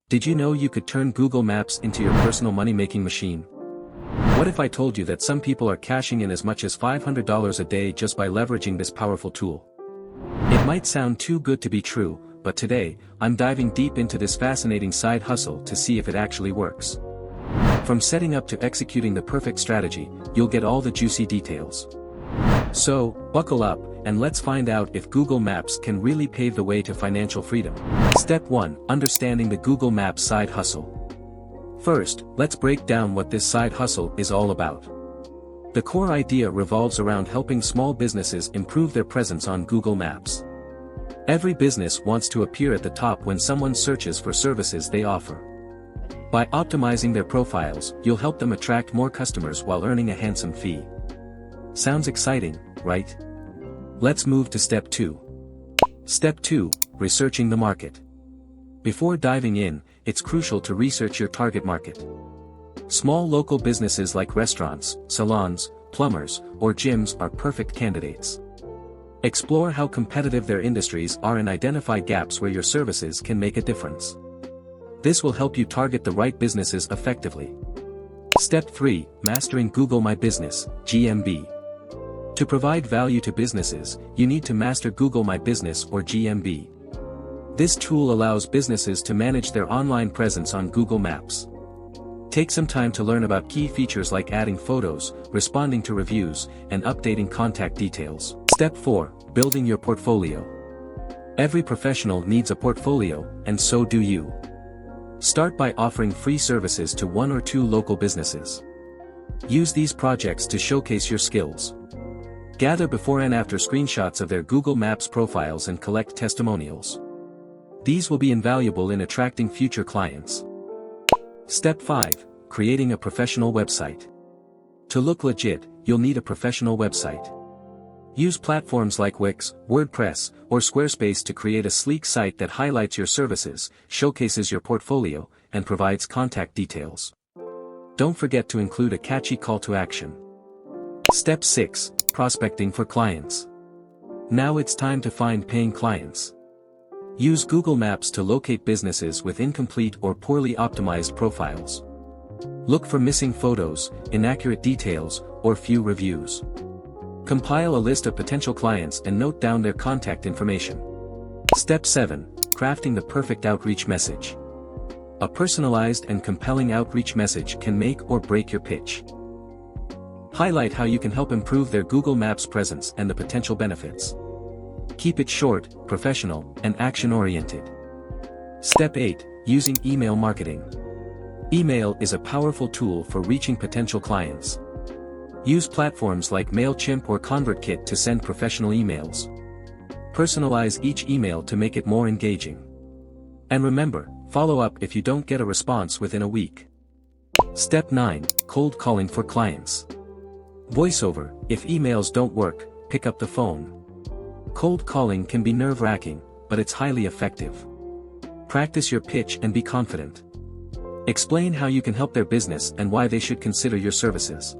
Did you know you could turn Google Maps into your personal money-making machine? What if I told you that some people are cashing in as much as $500 a day just by leveraging this powerful tool? It might sound too good to be true, but today, I'm diving deep into this fascinating side hustle to see if it actually works. From setting up to executing the perfect strategy, you'll get all the juicy details. So, buckle up, and let's find out if Google Maps can really pave the way to financial freedom. Step 1. Understanding the Google Maps side hustle. First, let's break down what this side hustle is all about. The core idea revolves around helping small businesses improve their presence on Google Maps. Every business wants to appear at the top when someone searches for services they offer. By optimizing their profiles, you'll help them attract more customers while earning a handsome fee. Sounds exciting, right? Let's move to Step 2. Step 2. Researching the market. Before diving in, it's crucial to research your target market. Small local businesses like restaurants, salons, plumbers, or gyms are perfect candidates. Explore how competitive their industries are and identify gaps where your services can make a difference. This will help you target the right businesses effectively. Step 3. Mastering Google My Business, GMB. To provide value to businesses, you need to master Google My Business or GMB. This tool allows businesses to manage their online presence on Google Maps. Take some time to learn about key features like adding photos, responding to reviews, and updating contact details. Step 4. Building your portfolio. Every professional needs a portfolio, and so do you. Start by offering free services to 1 or 2 local businesses. Use these projects to showcase your skills. Gather before and after screenshots of their Google Maps profiles and collect testimonials. These will be invaluable in attracting future clients. Step 5. Creating a professional website. To look legit, you'll need a professional website. Use platforms like Wix, WordPress, or Squarespace to create a sleek site that highlights your services, showcases your portfolio, and provides contact details. Don't forget to include a catchy call to action. Step 6. Prospecting for clients. Now it's time to find paying clients. Use Google Maps to locate businesses with incomplete or poorly optimized profiles. Look for missing photos, inaccurate details, or few reviews. Compile a list of potential clients and note down their contact information. Step 7. Crafting the perfect outreach message. A personalized and compelling outreach message can make or break your pitch. Highlight how you can help improve their Google Maps presence and the potential benefits. Keep it short, professional, and action-oriented. Step 8. Using email marketing. Email is a powerful tool for reaching potential clients. Use platforms like MailChimp or ConvertKit to send professional emails. Personalize each email to make it more engaging. And remember, follow up if you don't get a response within a week. Step 9. Cold calling for clients. Voiceover. If emails don't work, pick up the phone. Cold calling can be nerve-wracking, but it's highly effective. Practice your pitch and be confident. Explain how you can help their business and why they should consider your services.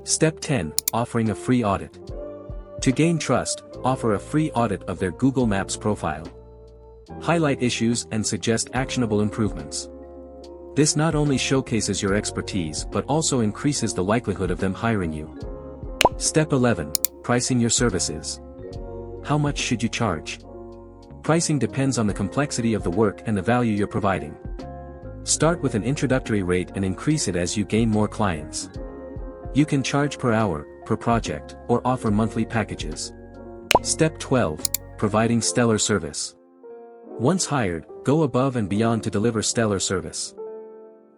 Step 10. Offering a free audit. To gain trust, offer a free audit of their Google Maps profile. Highlight issues and suggest actionable improvements. This not only showcases your expertise but also increases the likelihood of them hiring you. Step 11. Pricing your services. How much should you charge? Pricing depends on the complexity of the work and the value you're providing. Start with an introductory rate and increase it as you gain more clients. You can charge per hour, per project, or offer monthly packages. Step 12. Providing stellar service. Once hired, go above and beyond to deliver stellar service.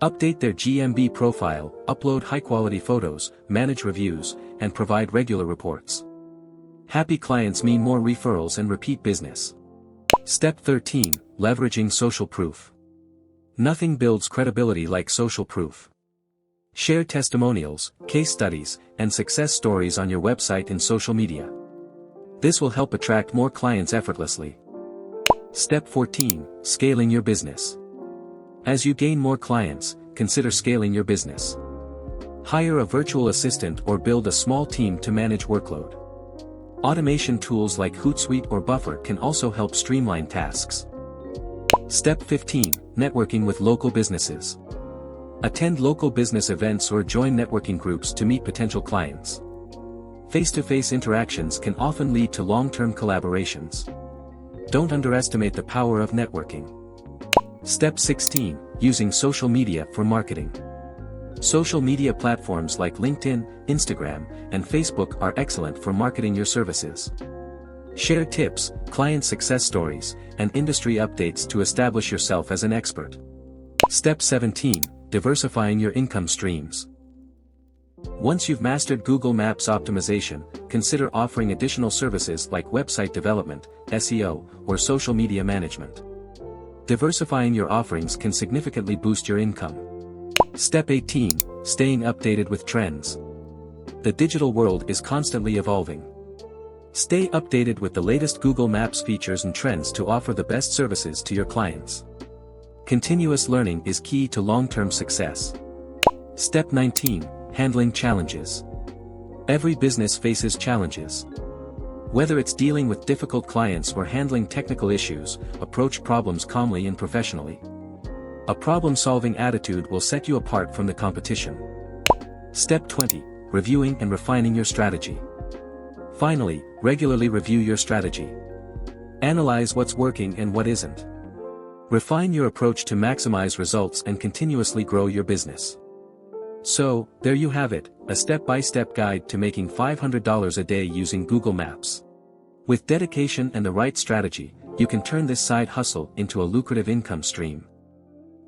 Update their GMB profile, upload high-quality photos, manage reviews, and provide regular reports. Happy clients mean more referrals and repeat business. Step 13. Leveraging social proof. Nothing builds credibility like social proof. Share testimonials, case studies, and success stories on your website and social media. This will help attract more clients effortlessly. Step 14. Scaling your business. As you gain more clients, consider scaling your business. Hire a virtual assistant or build a small team to manage workload. Automation tools like Hootsuite or Buffer can also help streamline tasks. Step 15. Networking with local businesses. Attend local business events or join networking groups to meet potential clients. Face-to-face interactions can often lead to long-term collaborations. Don't underestimate the power of networking. Step 16. Using social media for marketing. Social media platforms like LinkedIn, Instagram, and Facebook are excellent for marketing your services. Share tips, client success stories, and industry updates to establish yourself as an expert. Step 17. Diversifying your income streams. Once you've mastered Google Maps optimization, consider offering additional services like website development, SEO, or social media management. Diversifying your offerings can significantly boost your income. Step 18. Staying updated with trends. The digital world is constantly evolving. Stay updated with the latest Google Maps features and trends to offer the best services to your clients. Continuous learning is key to long-term success. Step 19. Handling challenges. Every business faces challenges. Whether it's dealing with difficult clients or handling technical issues, approach problems calmly and professionally. A problem-solving attitude will set you apart from the competition. Step 20. Reviewing and refining your strategy. Finally, regularly review your strategy. Analyze what's working and what isn't. Refine your approach to maximize results and continuously grow your business. So, there you have it, a step-by-step guide to making $500 a day using Google Maps. With dedication and the right strategy, you can turn this side hustle into a lucrative income stream.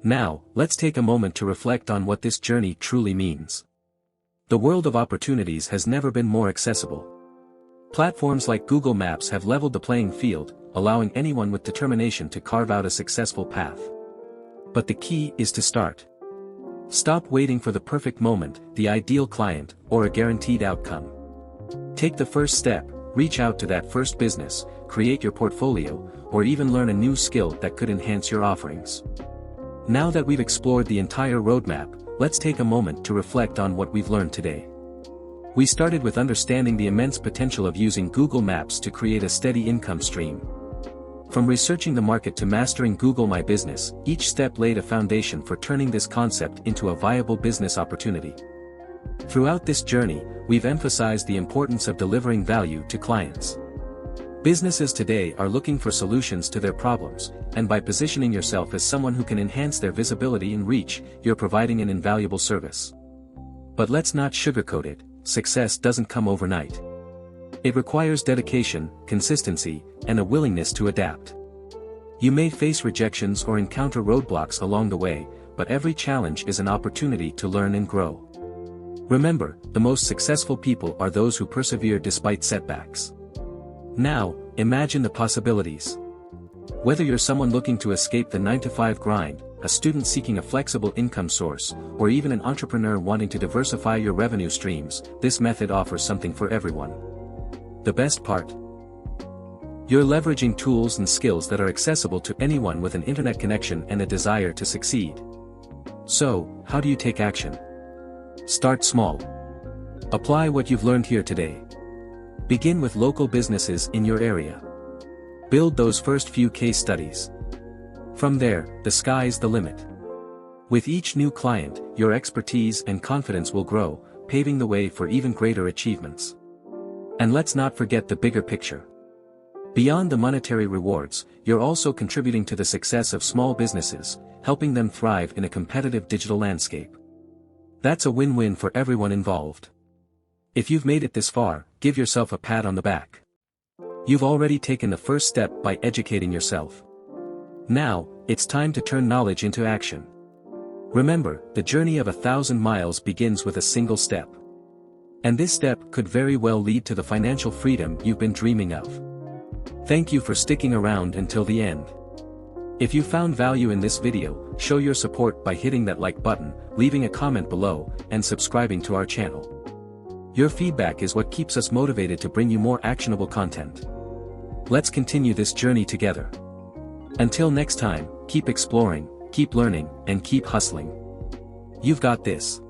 Now, let's take a moment to reflect on what this journey truly means. The world of opportunities has never been more accessible. Platforms like Google Maps have leveled the playing field, allowing anyone with determination to carve out a successful path. But the key is to start. Stop waiting for the perfect moment, the ideal client, or a guaranteed outcome. Take the first step, reach out to that first business, create your portfolio, or even learn a new skill that could enhance your offerings. Now that we've explored the entire roadmap, let's take a moment to reflect on what we've learned today. We started with understanding the immense potential of using Google Maps to create a steady income stream. From researching the market to mastering Google My Business, each step laid a foundation for turning this concept into a viable business opportunity. Throughout this journey, we've emphasized the importance of delivering value to clients. Businesses today are looking for solutions to their problems, and by positioning yourself as someone who can enhance their visibility and reach, you're providing an invaluable service. But let's not sugarcoat it, success doesn't come overnight. It requires dedication, consistency, and a willingness to adapt. You may face rejections or encounter roadblocks along the way, but every challenge is an opportunity to learn and grow. Remember, the most successful people are those who persevere despite setbacks. Now, imagine the possibilities. Whether you're someone looking to escape the 9-to-5 grind, a student seeking a flexible income source, or even an entrepreneur wanting to diversify your revenue streams, this method offers something for everyone. The best part? You're leveraging tools and skills that are accessible to anyone with an internet connection and a desire to succeed. So, how do you take action? Start small. Apply what you've learned here today. Begin with local businesses in your area. Build those first few case studies. From there, the sky's the limit. With each new client, your expertise and confidence will grow, paving the way for even greater achievements. And let's not forget the bigger picture. Beyond the monetary rewards, you're also contributing to the success of small businesses, helping them thrive in a competitive digital landscape. That's a win-win for everyone involved. If you've made it this far, give yourself a pat on the back. You've already taken the first step by educating yourself. Now, it's time to turn knowledge into action. Remember, the journey of 1,000 miles begins with a single step. And this step could very well lead to the financial freedom you've been dreaming of. Thank you for sticking around until the end. If you found value in this video, show your support by hitting that like button, leaving a comment below, and subscribing to our channel. Your feedback is what keeps us motivated to bring you more actionable content. Let's continue this journey together. Until next time, keep exploring, keep learning, and keep hustling. You've got this.